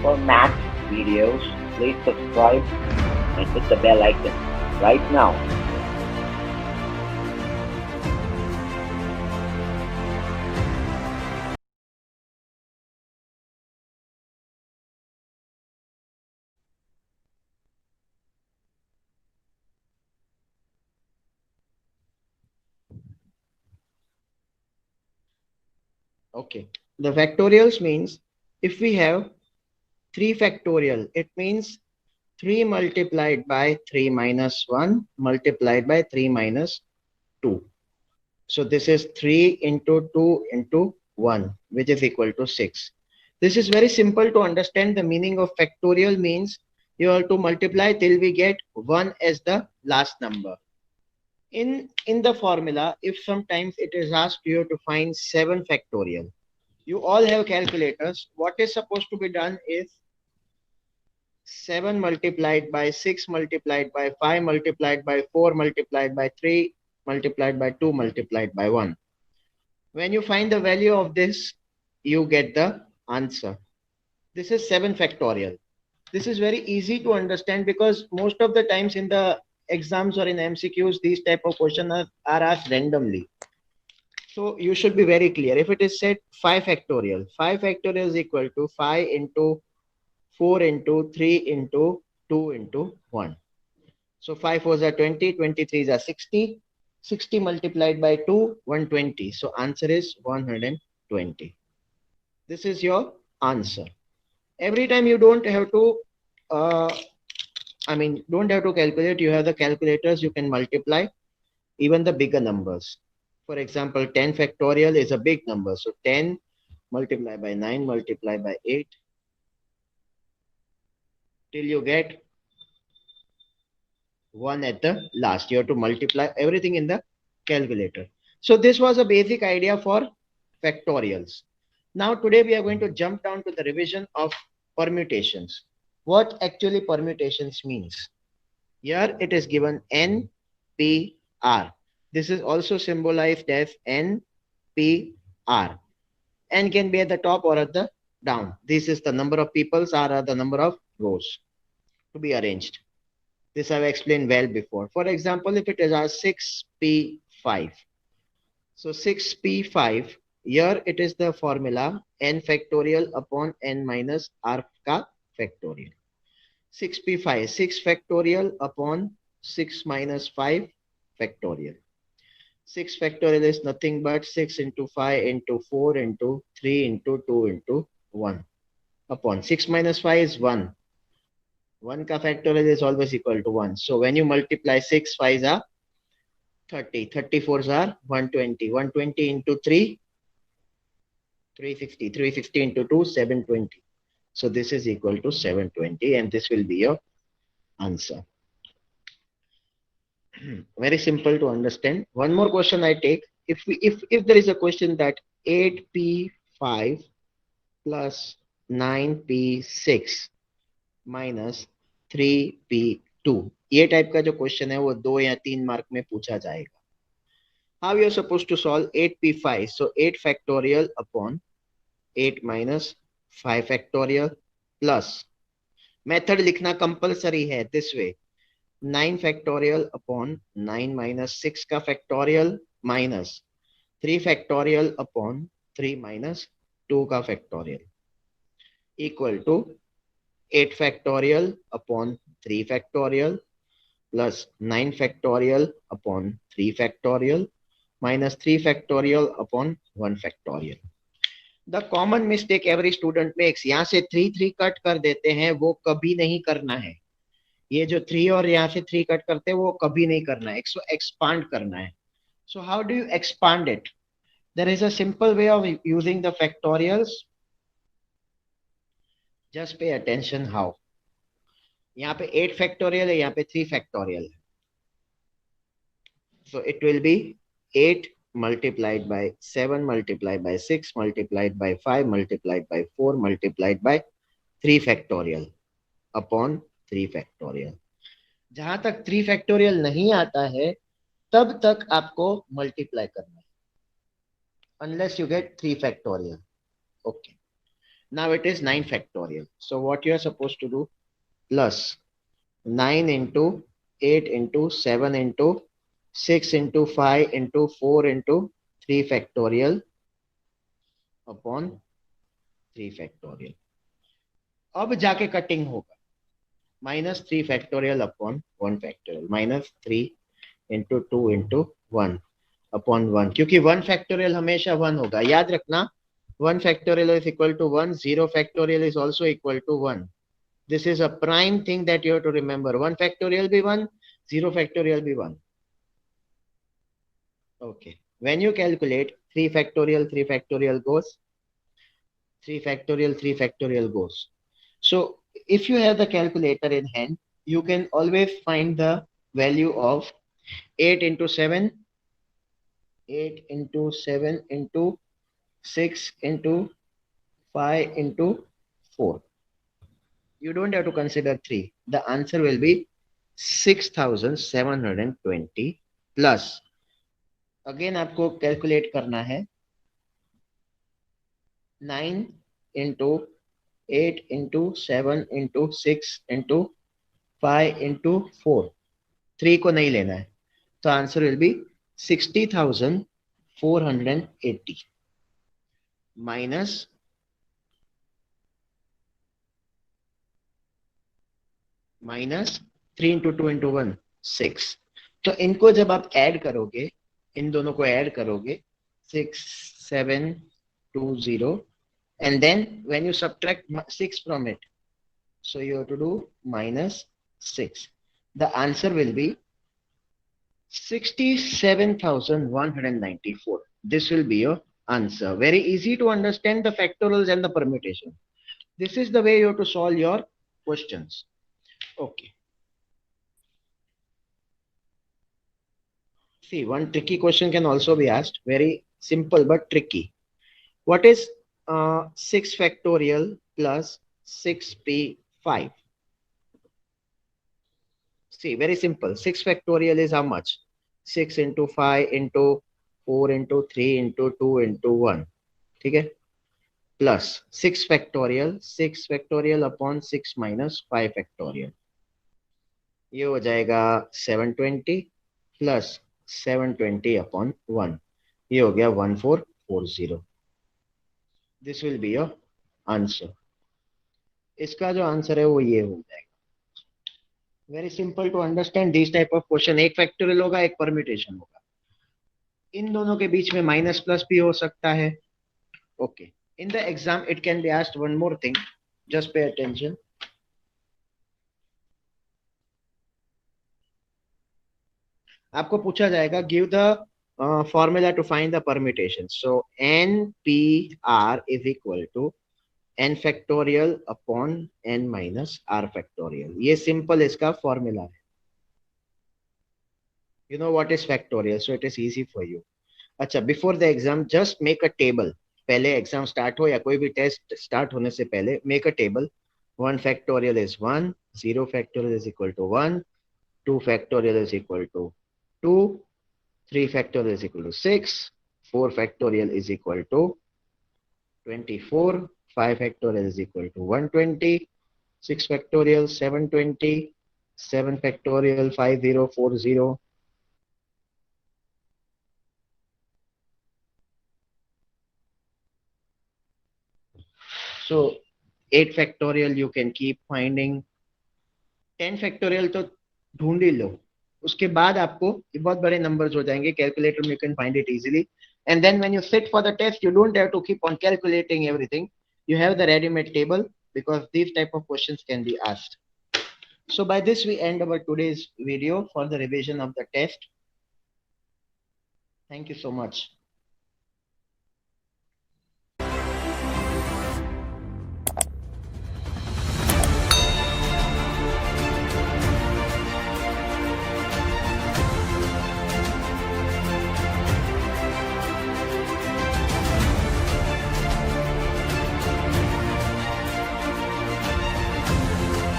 For math videos, please subscribe and hit the bell icon right now. Okay. The factorials means if we have 3 factorial, it means 3 multiplied by 3 minus 1 multiplied by 3 minus 2. So this is 3 into 2 into 1, which is equal to 6. This is very simple to understand. The meaning of factorial means you have to multiply till we get 1 as the last number. In the formula, if sometimes it is asked you to find 7 factorial, you all have calculators. What is supposed to be done is 7 multiplied by 6 multiplied by 5 multiplied by 4 multiplied by 3 multiplied by 2 multiplied by 1. When you find the value of this, you get the answer. This is 7 factorial. This is very easy to understand because most of the times in the exams or in MCQs, these type of questions are asked randomly. So you should be very clear. If it is said 5 factorial, 5 factorial is equal to 5 into 4 into 3 into 2 into 1. So 5 4s are 20, 23s are 60. 60 multiplied by 2, 120. So answer is 120. This is your answer. Every time you don't have to, don't have to calculate. You have the calculators, you can multiply even the bigger numbers. For example, 10 factorial is a big number. So 10 multiplied by 9 multiplied by 8 till you get 1 at the last. You have to multiply everything in the calculator. So this was a basic idea for factorials. Now today we are going to jump down to the revision of permutations. What actually permutations means? Here it is given N, P, R. This is also symbolized as N, P, R. N can be at the top or at the down. This is the number of peoples, R are the number of rows to be arranged. This I've explained well before. For example, if it is our 6p5. So 6p5, here it is the formula n factorial upon n minus r ka factorial. 6p5, 6 factorial upon 6 minus 5 factorial. 6 factorial is nothing but 6 into 5 into 4 into 3 into 2 into 1 upon 6 minus 5 is 1. 1 ka factorial is always equal to 1. So when you multiply 6 5s are 30, 34s are 120, 120 into 3, 360, 360 into 2, 720. So this is equal to 720 and this will be your answer. Very simple to understand. One more question I take. If there is a question that 8p5 plus 9p6 minus 3p2, ये type का जो question है वो 2 या 3 mark में पूछा जाएगा. How you are supposed to solve 8p5? So 8 factorial upon 8 minus 5 factorial plus method लिखना कंपलसरी है this way. 9 factorial upon 9 minus 6 का factorial minus 3 factorial upon 3 minus 2 का factorial equal to 8 factorial upon 3 factorial plus 9 factorial upon 3 factorial minus 3 factorial upon 1 factorial. The common mistake every student makes, यहाँ से 3 3 cut कर देते हैं, वो कभी नहीं करना है. ये जो 3 और यहाँ से 3 कट करते हैं वो कभी नहीं करना है, एक्सपांड करना है. So how do you expand it? There is a simple way of using the factorials. Just pay attention how. यहाँ पे 8 factorial है, यहाँ पे 3 factorial है. So it will be 8 multiplied by 7 multiplied by 6 multiplied by 5 multiplied by 4 multiplied by 3 factorial upon 3 factorial. जहां तक 3 factorial नहीं आता है तब तक आपको multiply करना है unless you get 3 factorial. Okay. Now it is 9 factorial. So what you are supposed to do? Plus 9 into 8 into 7 into 6 into 5 into 4 into 3 factorial upon 3 factorial. अब जाके कटिंग होगा -3 factorial upon 1 factorial, -3 into 2 into 1 upon 1, क्योंकि 1 factorial हमेशा 1 होगा. याद रखना 1 factorial is equal to 1, 0 factorial is also equal to 1. This is a prime thing that you have to remember. 1 factorial be 1, 0 factorial be 1. Okay. When you calculate 3 factorial goes, 3 factorial, 3 factorial goes. So if you have the calculator in hand, you can always find the value of 8 into 7, 8 into 7 into 6 into 5 into 4. You don't have to consider 3. The answer will be 6720 plus. Again आपको calculate करना है 9 into 8 into 7 into 6 into 5 into 4. 3 को नहीं लेना है. तो answer will be 60,480 minus minus 3 into 2 into 1 6. तो इनको जब आप ऐड करोगे, इन दोनों को ऐड करोगे 6720, and then when you subtract 6 from it, so you have to do -6. The answer will be 67,194. This will be your answer. Very easy to understand the factorials and the permutation. This is the way you have to solve your questions. Okay. See, one tricky question can also be asked. Very simple but tricky. What is 6 factorial plus 6p5? See, very simple. 6 factorial is how much? 6 into 5 into 4 into 3 into 2 into 1. Okay? Plus 6 factorial upon 6 minus 5 factorial. ये हो जाएगा 720 plus 720 upon 1. ये हो गया 1440. This will be your answer. इसका जो answer है वो ये हो जाएगा. Very simple to understand these type of question. एक factorial होगा, एक permutation होगा. इन दोनों के बीच में माइनस प्लस भी हो सकता है. Okay. In the exam, it can be asked one more thing. Just pay attention. आपको पूछा जाएगा give the formula to find the permutation. So NPR is equal to n factorial upon n minus r factorial. ये simple इसका formula है. You know what is factorial, so it is easy for you. अच्छा, before the exam, just make a table. पहले exam start हो या कोई भी test start होने से पहले make a table. 1 factorial is 1, 0 factorial is equal to 1, 2 factorial is equal to 2, 3 factorial is equal to 6, 4 factorial is equal to 24, 5 factorial is equal to 120, 6 factorial 720, 7 factorial 5040. So 8 factorial you can keep finding. 10 factorial तो ढूंढ ही लो. उसके बाद आपको ये बहुत बड़े numbers हो जाएंगे. Calculator में you can find it easily. And then when you sit for the test, you don't have to keep on calculating everything. You have the ready-made table because these type of questions can be asked. So by this we end our today's video for the revision of the test. Thank you so much.